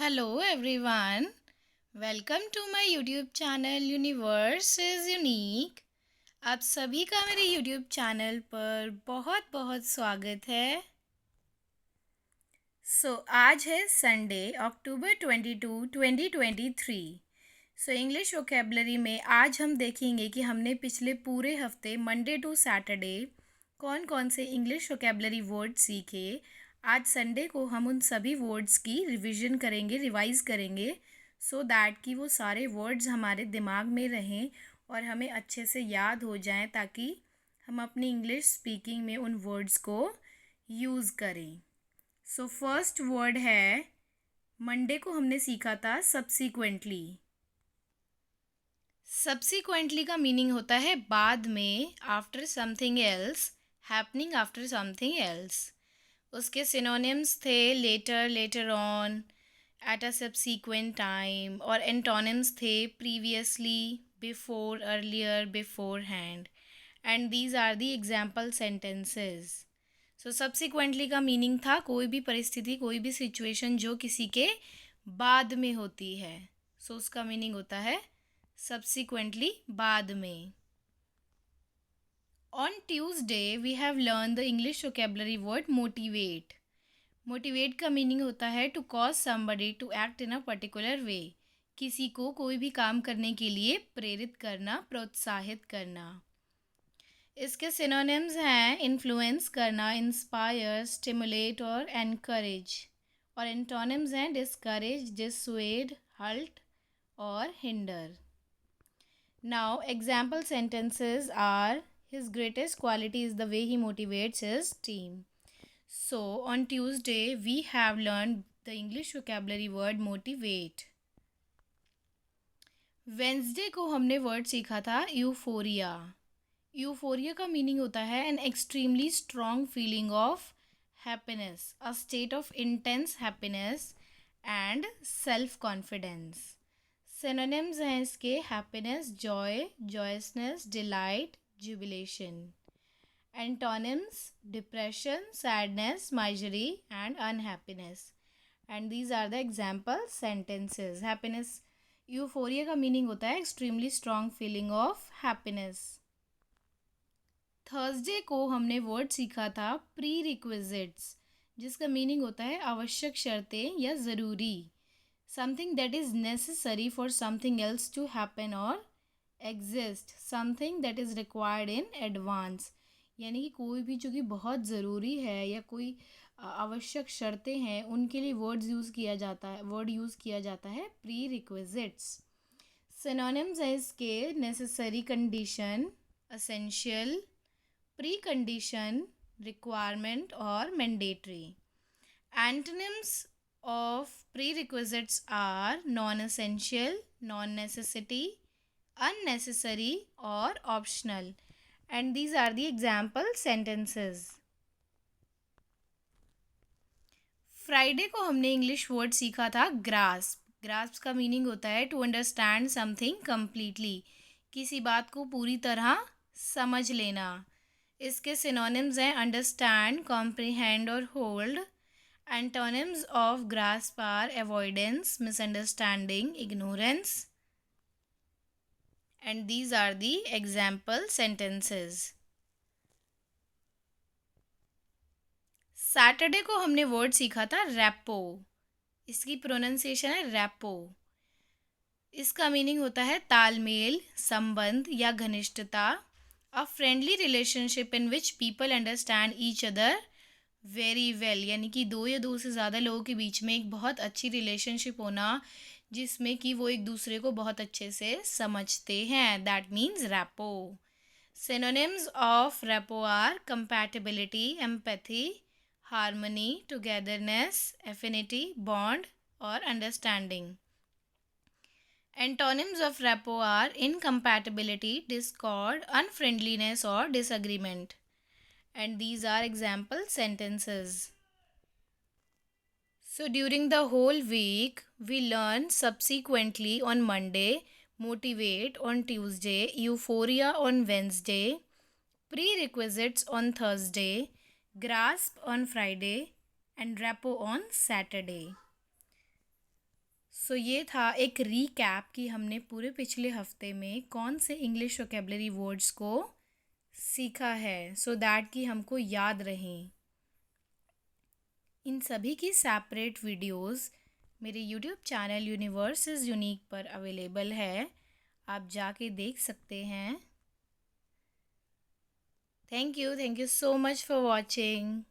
Hello everyone, welcome to my YouTube channel Universe is Unique। आप सभी का मेरे YouTube चैनल पर बहुत बहुत स्वागत है। आज है संडे अक्टूबर 22, 2023। इंग्लिश वोकेबलरी में आज हम देखेंगे कि हमने पिछले पूरे हफ्ते मंडे टू सैटरडे कौन कौन से इंग्लिश वोकेबलरी वर्ड सीखे। आज संडे को हम उन सभी वर्ड्स की रिवीजन करेंगे, रिवाइज करेंगे सो दैट कि वो सारे वर्ड्स हमारे दिमाग में रहें और हमें अच्छे से याद हो जाएं ताकि हम अपनी इंग्लिश स्पीकिंग में उन वर्ड्स को यूज़ करें। फर्स्ट वर्ड है, मंडे को हमने सीखा था सब्सीक्वेंटली। सब्सीक्वेंटली का मीनिंग होता है बाद में, after something else, happening after something else. उसके सिनोनिम्स थे later, later on, at a subsequent time, और एंटोनिम्स थे previously, before, earlier, beforehand. And these are the example sentences. Subsequently का मीनिंग था कोई भी परिस्थिति, कोई भी सिचुएशन जो किसी के बाद में होती है। उसका मीनिंग होता है सब्सिक्वेंटली, बाद में। On Tuesday we have learn the English vocabulary word motivate. Motivate का मीनिंग होता है to cause somebody to act in a particular way. किसी को कोई भी काम करने के लिए प्रेरित करना, प्रोत्साहित करना। इसके सिनोनिम्स हैं इन्फ्लुएंस करना, इंस्पायर, स्टिमुलेट और एनकरेज। और एंटोनिम्स हैं डिस्करेज, डिसवेड, हल्ट और hinder. Now example sentences are, his greatest quality is the way he motivates his team. So on Tuesday we have learned the English vocabulary word motivate. Wednesday को हमने word सीखा था euphoria. Euphoria का meaning होता है an extremely strong feeling of happiness, a state of intense happiness and self confidence. Synonyms हैं इसके happiness, joy, joyousness, delight, jubilation. Antonyms depression, sadness, misery and unhappiness. And these are the example sentences. Happiness, euphoria का meaning होता है extremely strong feeling of happiness. Thursday को हमने word सीखा था pre requisites, जिसका मीनिंग होता है आवश्यक शर्तें या ज़रूरी। Something that is necessary for something else to happen और exist, something that is required in advance. यानी कि कोई भी जो कि बहुत ज़रूरी है या कोई आवश्यक शर्तें हैं उनके लिए वर्ड यूज़ किया जाता है प्री रिक्विजिट्स। सिनोनिम्स है इसके necessary condition, essential, pre condition, requirement और mandatory. Antonyms of pre requisites are non essential, non necessity, unnecessary और optional. And these are the example sentences. Friday को हमने इंग्लिश वर्ड सीखा था ग्रास्प। ग्रास्प का meaning होता है टू अंडरस्टैंड समथिंग कम्प्लीटली, किसी बात को पूरी तरह समझ लेना। इसके सिनोनिम्स हैं अंडरस्टैंड, कॉम्प्रिहेंड और hold. Antonyms of grasp are avoidance, misunderstanding, ignorance. And these are the example sentences. Saturday को हमने वर्ड सीखा था रैपो। इसकी प्रोनाउंसिएशन है रैपो। इसका मीनिंग होता है तालमेल, संबंध या घनिष्ठता। A friendly relationship in which people understand each other very well, यानी कि दो या दो से ज़्यादा लोगों के बीच में एक बहुत अच्छी रिलेशनशिप होना जिसमें कि वो एक दूसरे को बहुत अच्छे से समझते हैं, that means rapport. Synonyms of rapport are compatibility, empathy, harmony, togetherness, affinity, bond और understanding. Antonyms of rapport are incompatibility, discord, unfriendliness और disagreement. And these are example sentences. So during the whole week, we learn subsequently on Monday, motivate on Tuesday, euphoria on Wednesday, prerequisites on Thursday, grasp on Friday, and repo on Saturday. सो ये था एक recap कि हमने पूरे पिछले हफ्ते में कौन से इंग्लिश वोकेबलरी वर्ड्स को सीखा है, सो दैट कि हमको याद रहें। इन सभी की सेपरेट वीडियोस मेरे YouTube channel universe is unique पर अवेलेबल है, आप जाके देख सकते हैं। Thank you so much for watching.